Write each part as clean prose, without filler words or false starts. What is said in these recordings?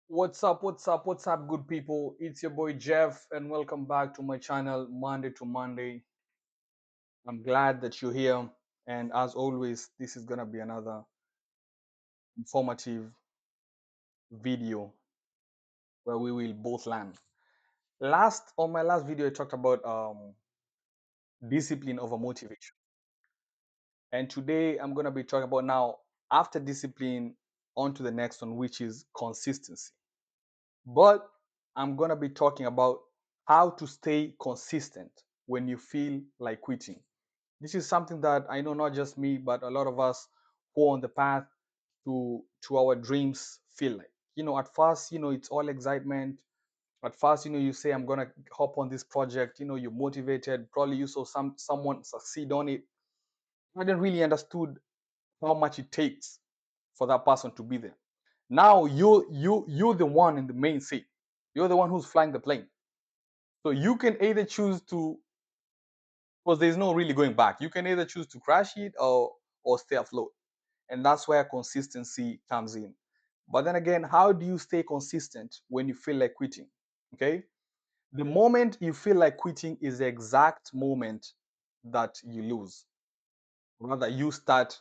What's up, good people? It's your boy Jeff, and welcome back to my channel Monday to Monday. I'm glad that you're here, and as always, this is gonna be another informative video where we will both learn. On my last video, I talked about discipline over motivation, and today I'm gonna be talking about now after discipline, on to the next one, which is consistency. But I'm going to be talking about how to stay consistent when you feel like quitting. This is something that I know not just me, but a lot of us who are on the path to our dreams feel like. At first, it's all excitement. At first, you say, I'm going to hop on this project. You're motivated. Probably you saw someone succeed on it. I didn't really understood how much it takes for that person to be there. Now you're the one in the main seat. You're the one who's flying the plane. So you can either choose to, because there's no really going back. You can either choose to crash it or stay afloat. And that's where consistency comes in. But then again, how do you stay consistent when you feel like quitting? Okay? The moment you feel like quitting is the exact moment that you lose. Rather, you start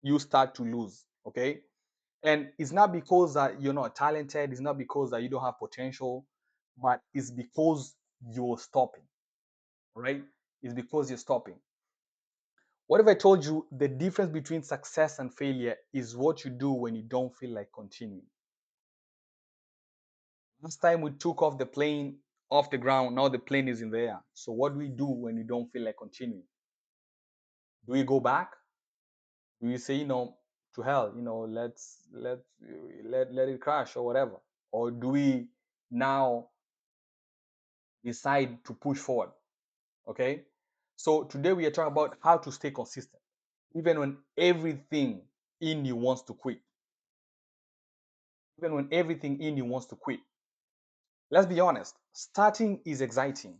to lose. Okay? And it's not because that you're not talented, it's not because that you don't have potential, but it's because you're stopping, right? It's because you're stopping. What if I told you the difference between success and failure is what you do when you don't feel like continuing? Last time we took off the plane off the ground, now the plane is in the air. So what do we do when you don't feel like continuing? Do we go back? Do we say, to hell, let it crash or whatever? Or do we now decide to push forward? Okay. So today we are talking about how to stay consistent, even when everything in you wants to quit. Even when everything in you wants to quit. Let's be honest, starting is exciting.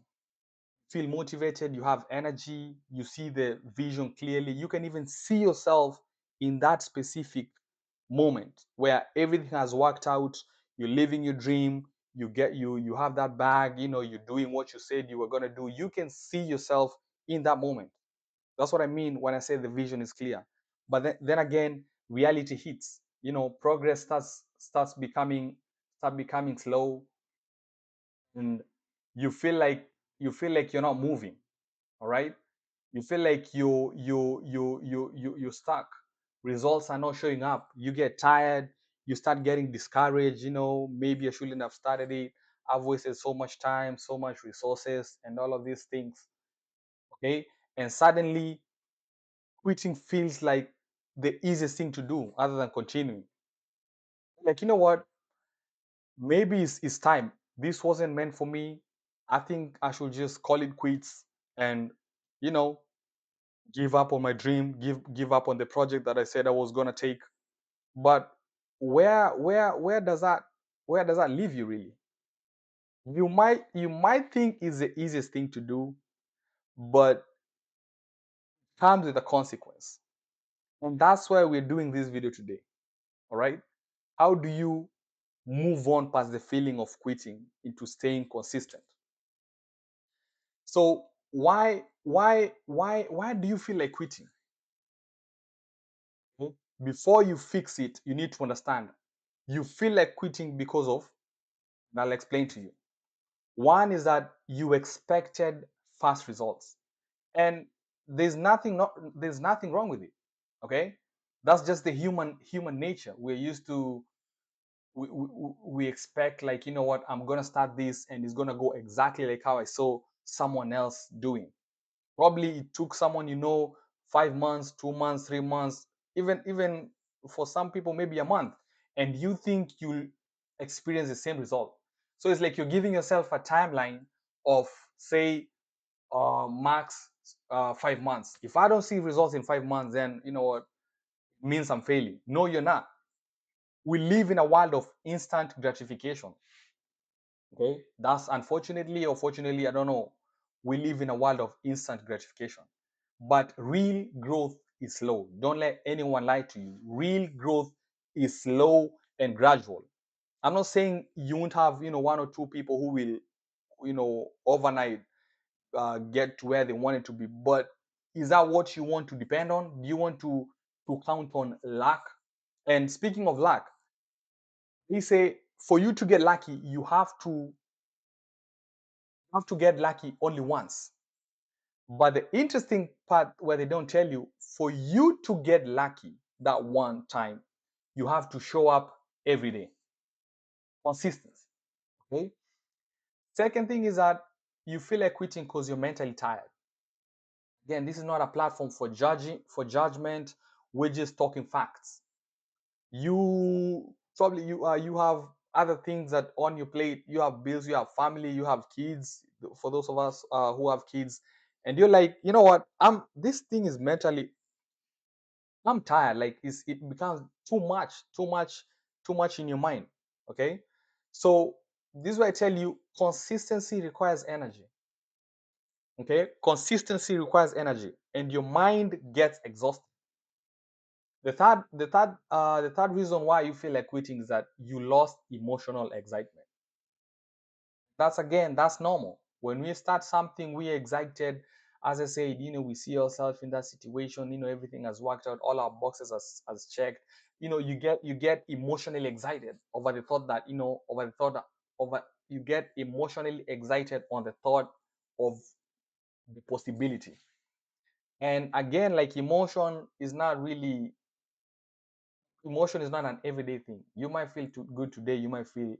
Feel motivated, you have energy, you see the vision clearly. You can even see yourself in that specific moment where everything has worked out, you're living your dream, you have that bag, you're doing what you said you were going to do. You can see yourself in that moment. That's what I mean when I say the vision is clear. But then again, reality hits. Progress start becoming slow, and you feel like you're not moving. All right, you feel like you're stuck. Results are not showing up. You get tired. You start getting discouraged. Maybe I shouldn't have started it. I've wasted so much time, so much resources, and all of these things. Okay, and suddenly quitting feels like the easiest thing to do other than continuing. Like, what? Maybe it's time. This wasn't meant for me. I think I should just call it quits and, you know, give up on my dream, give up on the project that I said I was gonna take. But where does that leave you really? You might think it's the easiest thing to do, but comes with a consequence. And that's why we're doing this video today. All right. How do you move on past the feeling of quitting into staying consistent? So why do you feel like quitting? Hmm? Before you fix it, you need to understand you feel like quitting because of, and I'll explain to you. One is that you expected fast results, and there's nothing wrong with it. Okay, that's just the human nature. We're used to, we expect, like, what, I'm gonna start this and it's gonna go exactly like how I saw someone else doing. Probably it took someone, 5 months, 2 months, 3 months, even for some people maybe a month, and you think you'll experience the same result. So it's like you're giving yourself a timeline of, say, max 5 months. If I don't see results in 5 months, then you know what, it means I'm failing. No, you're not. We live in a world of instant gratification. Okay, that's, unfortunately or fortunately, I don't know, we live in a world of instant gratification. But real growth is slow. Don't let anyone lie to you. Real growth is slow and gradual. I'm not saying you won't have, one or two people who will, overnight get to where they want it to be. But is that what you want to depend on? Do you want to count on luck? And speaking of luck, he say for you to get lucky, you have to get lucky only once. But the interesting part where they don't tell you, for you to get lucky that one time, you have to show up every day. Consistency. Okay. Second thing is that you feel like quitting because you're mentally tired. Again, this is not a platform for judgment. We're just talking facts. You probably you have other things that on your plate. You have bills, you have family, you have kids. For those of us who have kids, and you're like, you know what? This thing is mentally. I'm tired. Like it becomes too much in your mind. Okay, so this is why I tell you, consistency requires energy. Okay, consistency requires energy, and your mind gets exhausted. The third reason why you feel like quitting is that you lost emotional excitement. That's normal. When we start something, we're excited. As I said, we see ourselves in that situation. Everything has worked out. All our boxes has checked. You get emotionally excited over the thought that over the thought that, over you get emotionally excited on the thought of the possibility. And again, like emotion is not an everyday thing. You might feel good today, you might feel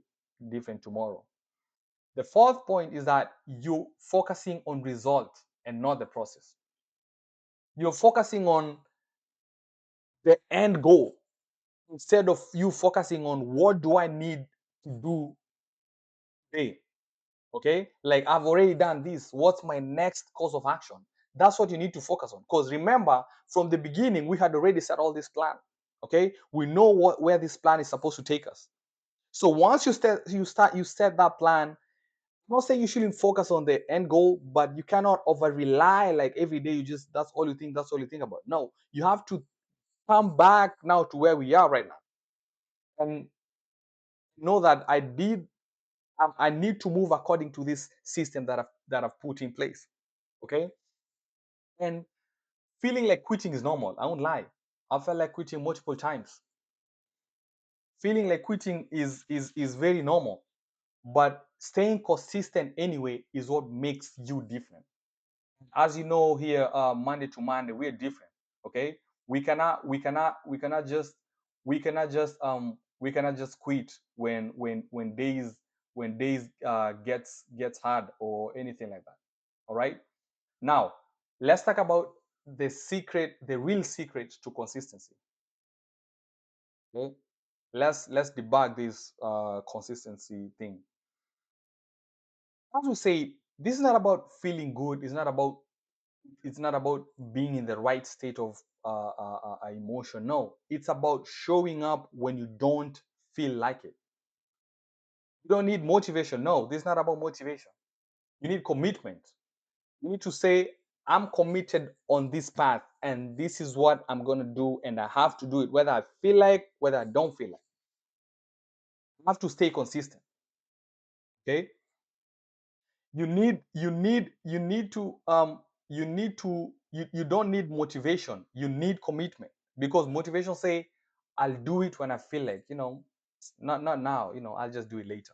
different tomorrow. The fourth point is that you're focusing on result and not the process. You're focusing on the end goal instead of you focusing on what do I need to do today. Okay, like I've already done this, what's my next course of action? That's what you need to focus on, because remember, from the beginning we had already set all this plan. Okay, we know where this plan is supposed to take us. So once you set that plan. I'm not saying you shouldn't focus on the end goal, but you cannot over rely, like every day you just that's all you think about. No, you have to come back now to where we are right now and know that I need to move according to this system that I've put in place. Okay, and feeling like quitting is normal. I won't lie. I felt like quitting multiple times. Feeling like quitting is very normal, but staying consistent anyway is what makes you different. As you know, here, Monday to Monday, we're different. Okay, we cannot just quit when days gets hard or anything like that. All right, now let's talk about the real secret to consistency. Okay, let's debug this consistency thing. As we say, this is not about feeling good. It's not about being in the right state of emotion. No, it's about showing up when you don't feel like it. You don't need motivation. No, this is not about motivation. You need commitment. You need to say, I'm committed on this path, and this is what I'm going to do, and I have to do it, whether I feel like, whether I don't feel like. I have to stay consistent. Okay. You don't need motivation, you need commitment, because motivation say, I'll do it when I feel like, not now, I'll just do it later.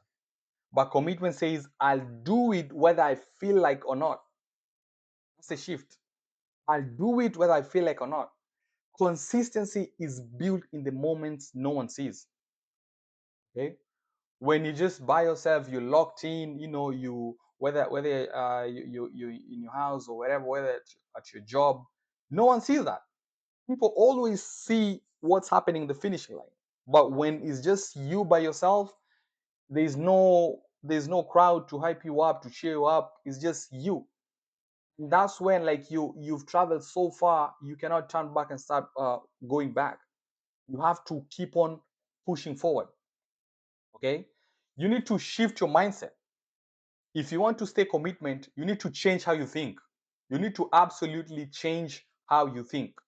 But commitment says, I'll do it whether I feel like or not. That's a shift. I'll do it whether I feel like or not. Consistency is built in the moments no one sees. Okay, when you just by yourself, you're locked in, you whether you in your house or wherever, whether at your job, no one sees that. People always see what's happening in the finishing line, but when it's just you by yourself, there's no crowd to hype you up, to cheer you up. It's just you. And that's when, like, you've traveled so far, you cannot turn back and start going back. You have to keep on pushing forward. Okay, you need to shift your mindset. If you want to stay commitment, you need to change how you think. You need to absolutely change how you think.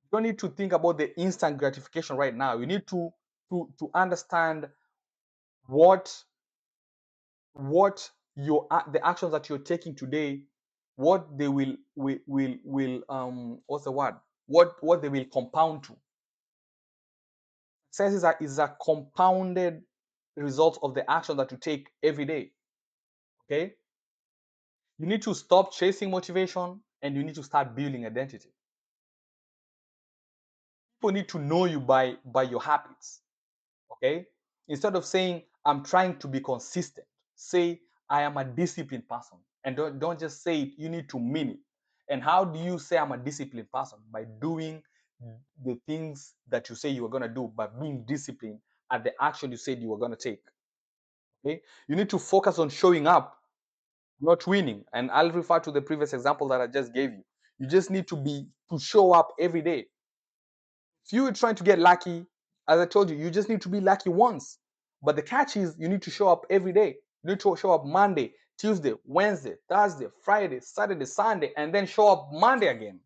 You don't need to think about the instant gratification right now. You need to to understand what what the actions that you're taking today, what they will what's the word, what they will compound to. Success is a compounded result of the action that you take every day. Okay, you need to stop chasing motivation and you need to start building identity. People need to know you by your habits. Okay, instead of saying I'm trying to be consistent, say I am a disciplined person. And don't just say it, you need to mean it. And how do you say I'm a disciplined person? By doing the things that you say you are going to do, by being disciplined at the action you said you were going to take. Okay, you need to focus on showing up, not winning. And I'll refer to the previous example that I just gave you. You just need to show up every day. If you're trying to get lucky, as I told you, you just need to be lucky once. But the catch is you need to show up every day. You need to show up Monday, Tuesday, Wednesday, Thursday, Friday, Saturday, Sunday, and then show up Monday again.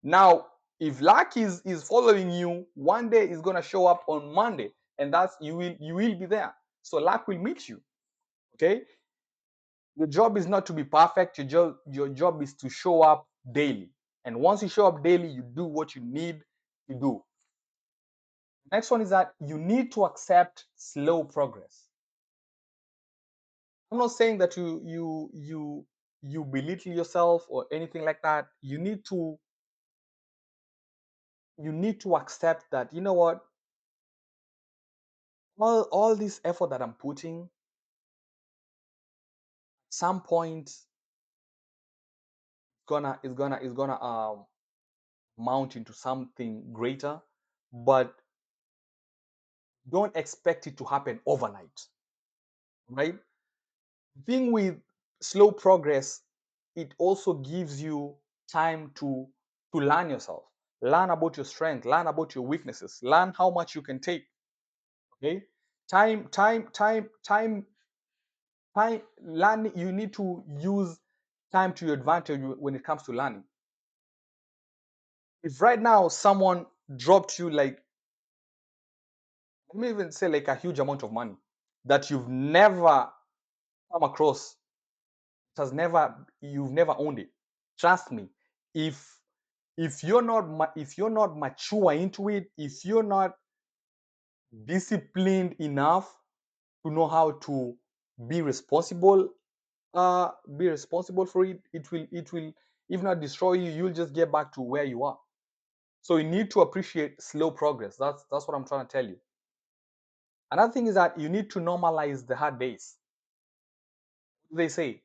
Now, if luck is following you, one day is gonna show up on Monday, and that's you will be there. So luck will meet you. Okay. Your job is not to be perfect. Your job is to show up daily. And once you show up daily, you do what you need to do. Next one is that you need to accept slow progress. I'm not saying that you belittle yourself or anything like that. You need to accept that, you know what, all this effort that I'm putting, at some point is gonna mount into something greater, but don't expect it to happen overnight, right? The thing with slow progress, it also gives you time to learn yourself, learn about your strength, learn about your weaknesses, learn how much you can take. Okay, time learning, you need to use time to your advantage when it comes to learning. If right now someone dropped you, like, let me even say, like, a huge amount of money that you've never come across, you've never owned it, trust me, if if you're not mature into it, if you're not disciplined enough to know how to be responsible, be responsible for it, it will if not destroy you, you'll just get back to where you are. So you need to appreciate slow progress. That's what I'm trying to tell you. Another thing is that you need to normalize the hard days. They say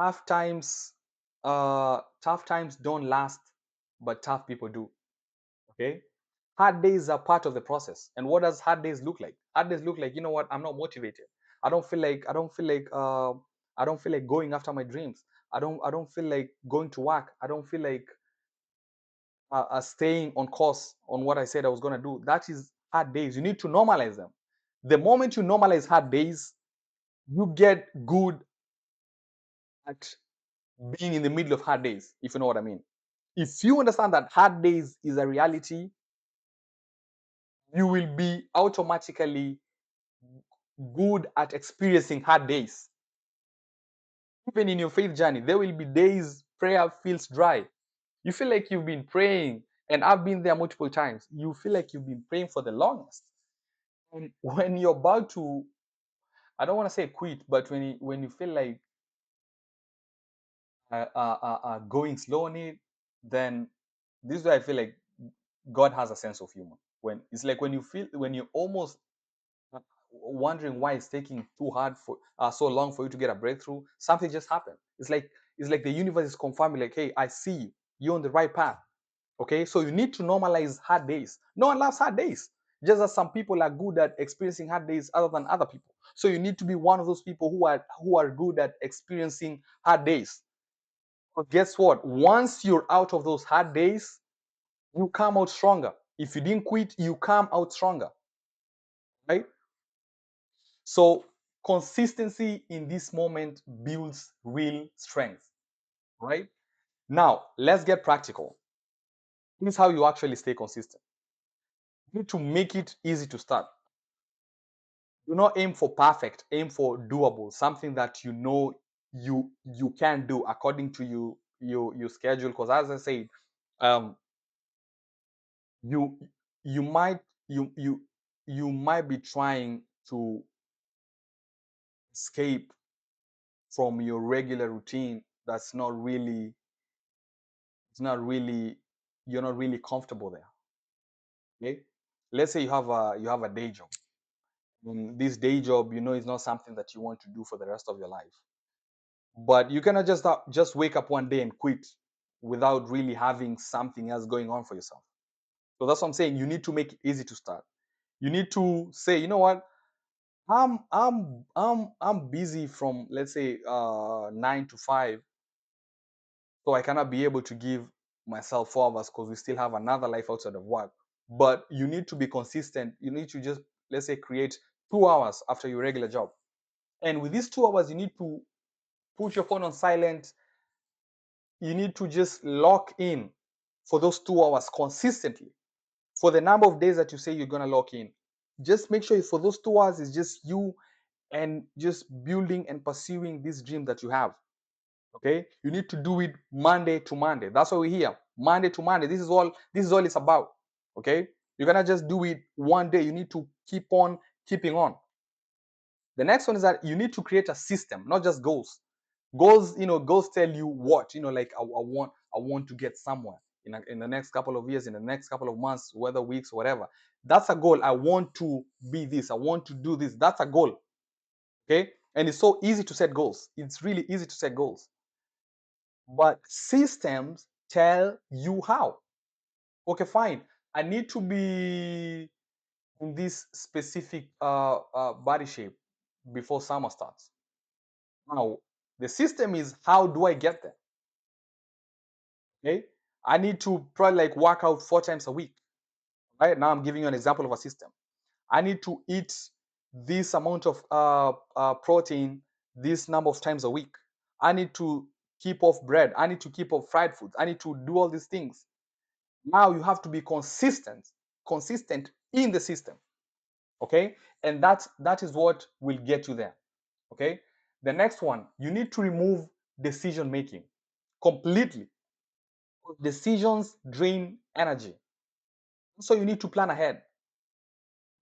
tough times tough times don't last, but tough people do. Okay, hard days are part of the process. And what does hard days look like? Hard days look like, you know what, I'm not motivated. I don't feel like going after my dreams. I don't feel like going to work. I don't feel like staying on course on what I said I was going to do. That is hard days. You need to normalize them. The moment you normalize hard days, you get good at being in the middle of hard days, if you know what I mean. If you understand that hard days is a reality, you will be automatically good at experiencing hard days. Even in your faith journey, there will be days prayer feels dry. You feel like you've been praying, and I've been there multiple times. You feel like you've been praying for the longest. And when you're about to, I don't want to say quit, but when you feel like going slow on it, then this is where I feel like God has a sense of humor. When it's like when you're almost wondering why it's taking too hard for so long for you to get a breakthrough, something just happened. It's like the universe is confirming, like, hey, I see you. You're on the right path. Okay, so you need to normalize hard days. No one loves hard days. Just as some people are good at experiencing hard days other than other people. So you need to be one of those people who are good at experiencing hard days. But guess what? Once you're out of those hard days, you come out stronger. If you didn't quit, you come out stronger. Right? So consistency in this moment builds real strength. Right? Now, let's get practical. Here's how you actually stay consistent. You need to make it easy to start. Do not aim for perfect, aim for doable, something that you know you can do according to your schedule. Because as I said, um you you might you might be trying to escape from your regular routine that's not really, it's not really, you're not really comfortable there. Okay, let's say you have a day job. This day job, you know, is not something that you want to do for the rest of your life, but you cannot just wake up one day and quit without really having something else going on for yourself. So that's what I'm saying. You need to make it easy to start. You need to say, you know what, I'm busy from, let's say, 9 to 5, so I cannot be able to give myself 4 hours because we still have another life outside of work. But you need to be consistent. You need to just, let's say, create 2 hours after your regular job, and with these 2 hours, you need to put your phone on silent. You need to just lock in for those 2 hours consistently for the number of days that you say you're gonna lock in. Just make sure for those 2 hours is just you and just building and pursuing this dream that you have. Okay, you need to do it Monday to Monday. That's why we're here, Monday to Monday. This is all it's about. Okay, you're gonna just do it one day. You need to keep on keeping on. The next one is that you need to create a system, not just goals. Goals, goals tell you what, like I want to get somewhere in the next couple of years, in the next couple of months, whether weeks, whatever. That's a goal. I want to be this, I want to do this. That's a goal. Okay, and it's so easy to set goals. It's really easy to set goals, but systems tell you how. Okay, fine, I need to be in this specific body shape before summer starts. Now, the system is, how do I get there? Okay, I need to probably like work out 4 times a week. Right now, I'm giving you an example of a system. I need to eat this amount of protein this number of times a week. I need to keep off bread. I need to keep off fried foods. I need to do all these things. Now you have to be consistent in the system. Okay, and that is what will get you there. Okay, the next one, you need to remove decision making completely. Decisions drain energy, so you need to plan ahead.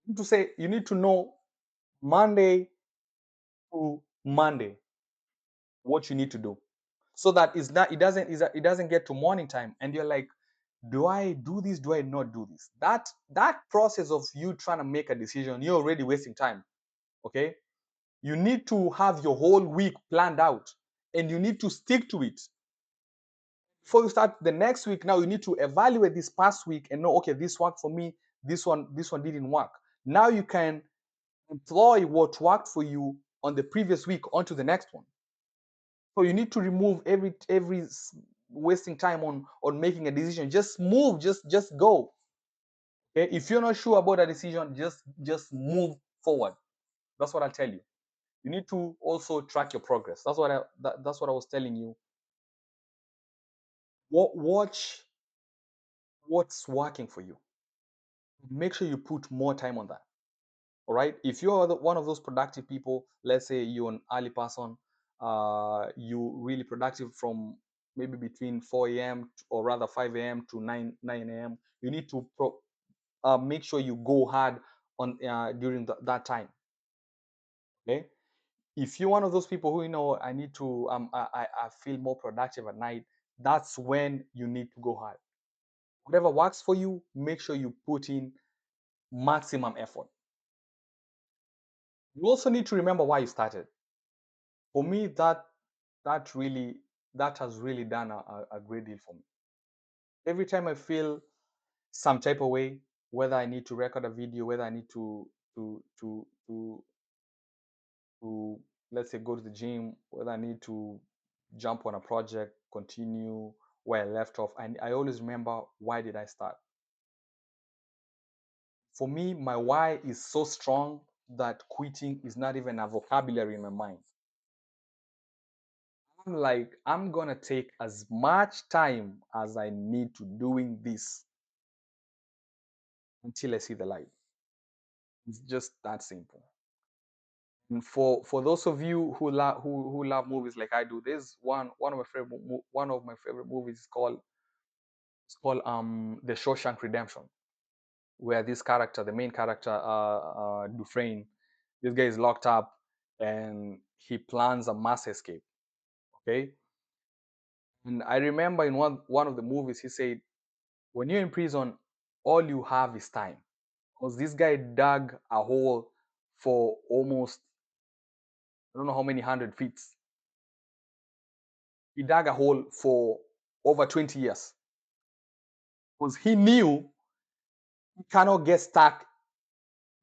You need to say, you need to know Monday to Monday what you need to do, so that it doesn't get to morning time and you're like, do I do this, do I not do this? That process of you trying to make a decision, you're already wasting time. Okay, you need to have your whole week planned out and you need to stick to it. Before you start the next week, now you need to evaluate this past week and know, okay, this worked for me, this one didn't work. Now you can employ what worked for you on the previous week onto the next one. So you need to remove every wasting time on making a decision. Just move, just go. Okay, if you're not sure about a decision, just move forward. That's what I'll tell you. You need to also track your progress. That's what I was telling you. Watch what's working for you. Make sure you put more time on that. All right, if you're one of those productive people, let's say you're an early person, you really productive from maybe between 4 a.m. or rather 5 a.m. to 9 a.m. You need to make sure you go hard on during that time. Okay, if you're one of those people who, I need to I feel more productive at night, that's when you need to go hard. Whatever works for you, make sure you put in maximum effort. You also need to remember why you started. For me, that has really done a great deal for me. Every time I feel some type of way, whether I need to record a video, whether I need to to to to let's say go to the gym, whether I need to jump on a project, continue where I left off, and I always remember, why did I start? For me, my why is so strong that quitting is not even a vocabulary in my mind. I'm like, I'm gonna take as much time as I need to doing this until I see the light. It's just that simple. And for those of you who love movies like I do, there's one of my favorite movies is called The Shawshank Redemption, where this character, the main character, Dufresne, this guy is locked up and he plans a mass escape. Okay, and I remember in one of the movies he said, when you're in prison, all you have is time. Because this guy dug a hole for almost, I don't know how many 100 feet. He dug a hole for over 20 years because he knew he cannot get stuck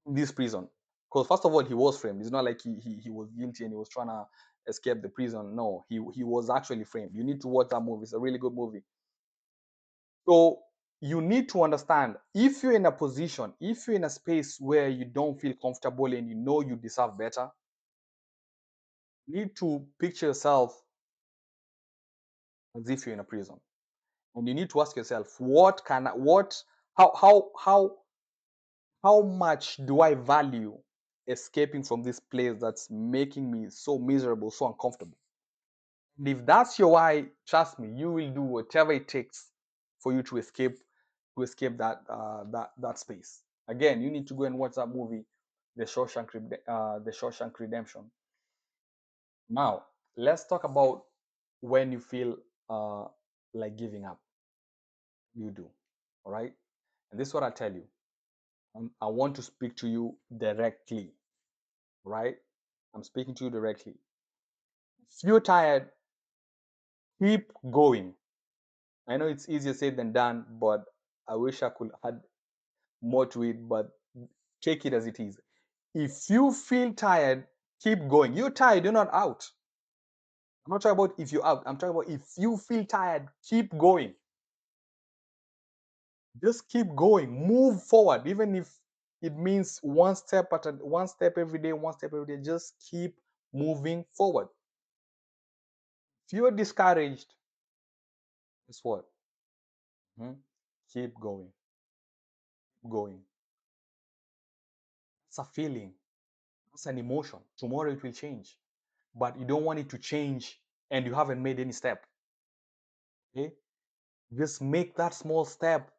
in this prison. Because first of all, he was framed. It's not like he was guilty and he was trying to escape the prison. No, he was actually framed. You need to watch that movie. It's a really good movie. So you need to understand, if you're in a position, if you're in a space where you don't feel comfortable and you know you deserve better, you need to picture yourself as if you're in a prison. And you need to ask yourself, how much do I value escaping from this place that's making me so miserable, so uncomfortable? And if that's your why, trust me, you will do whatever it takes for you to escape that space. Again, you need to go and watch that movie, The Shawshank Redemption. Now, let's talk about when you feel uh, like giving up. You do, all right? And this is what I tell you. I want to speak to you directly, right? I'm speaking to you directly. If you're tired, keep going. I know it's easier said than done, but I wish I could add more to it, but take it as it is. If you feel tired, keep going. You're tired, you're not out. I'm not talking about if you're out. I'm talking about if you feel tired, keep going. Just keep going. Move forward, even if it means one step every day, one step every day. Just keep moving forward. If you're discouraged, guess what? Mhm. Keep going, going. It's a feeling. It's an emotion. Tomorrow it will change, but you don't want it to change and you haven't made any step. Okay, just make that small step,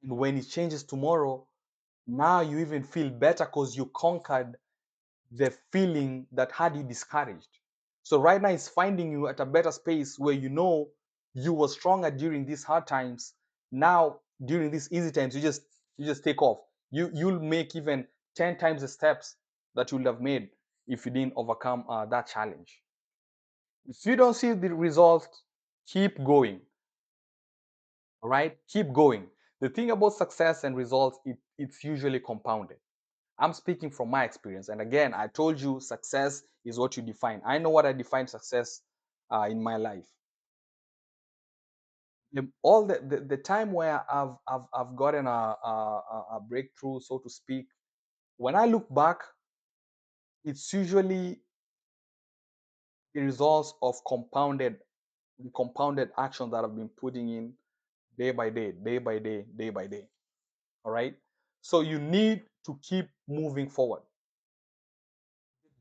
and when it changes tomorrow, now you even feel better because you conquered the feeling that had you discouraged. So right now it's finding you at a better space where you know you were stronger during these hard times. Now during these easy times, you just take off. You'll make even 10 times the steps that you would have made if you didn't overcome that challenge. If you don't see the result, keep going. All right, keep going. The thing about success and results, it's usually compounded. I'm speaking from my experience. And again, I told you success is what you define. I know what I define success in my life. All the time where I've gotten a breakthrough, so to speak, when I look back, it's usually the results of compounded action that I've been putting in day by day, day by day, day by day. All right. So you need to keep moving forward.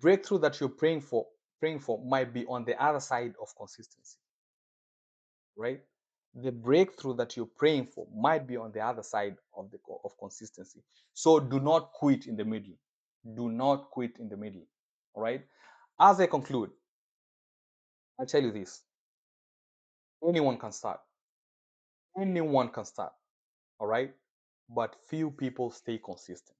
Breakthrough that you're praying for might be on the other side of consistency, right? The breakthrough that you're praying for might be on the other side of consistency. So do not quit in the middle. Do not quit in the middle. All right. As I conclude, I'll tell you this: anyone can start. Anyone can start. All right. But few people stay consistent.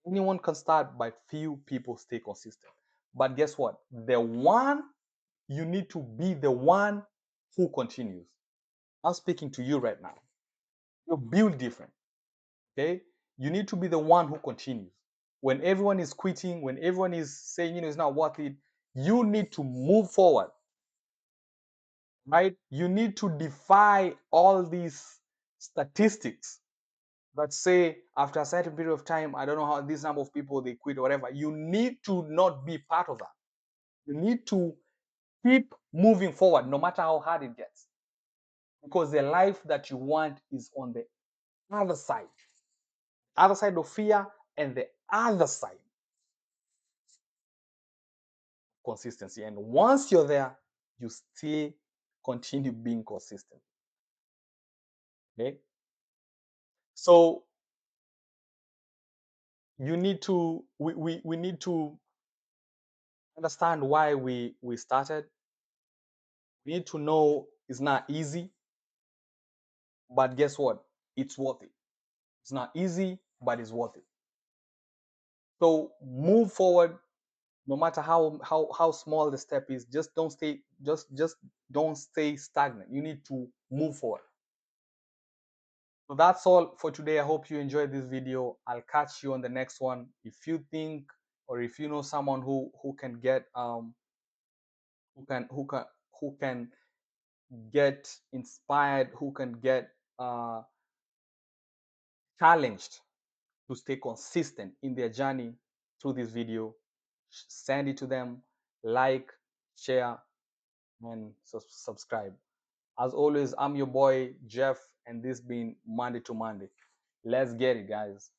Anyone can start, but few people stay consistent. But guess what? You need to be the one who continues. I'm speaking to you right now. You're built different. Okay? You need to be the one who continues. When everyone is quitting, when everyone is saying, it's not worth it, you need to move forward. Right? You need to defy all these statistics that say after a certain period of time, I don't know how this number of people they quit or whatever. You need to not be part of that. You need to keep moving forward no matter how hard it gets. Because the life that you want is on the other side of fear and the other side consistency. And once you're there, you still continue being consistent. Okay. So you need to we need to understand why we started. We need to know it's not easy, but guess what? It's worth it. It's not easy, but it's worth it. So move forward, no matter how small the step is. Just don't stay stagnant. You need to move forward. So that's all for today. I hope you enjoyed this video. I'll catch you on the next one. If you think, or if you know someone who can get who can who can who can get inspired, who can get challenged to stay consistent in their journey through this video, send it to them, like, share, and subscribe. As always, I'm your boy Jeff, and this been Monday to Monday. Let's get it, guys.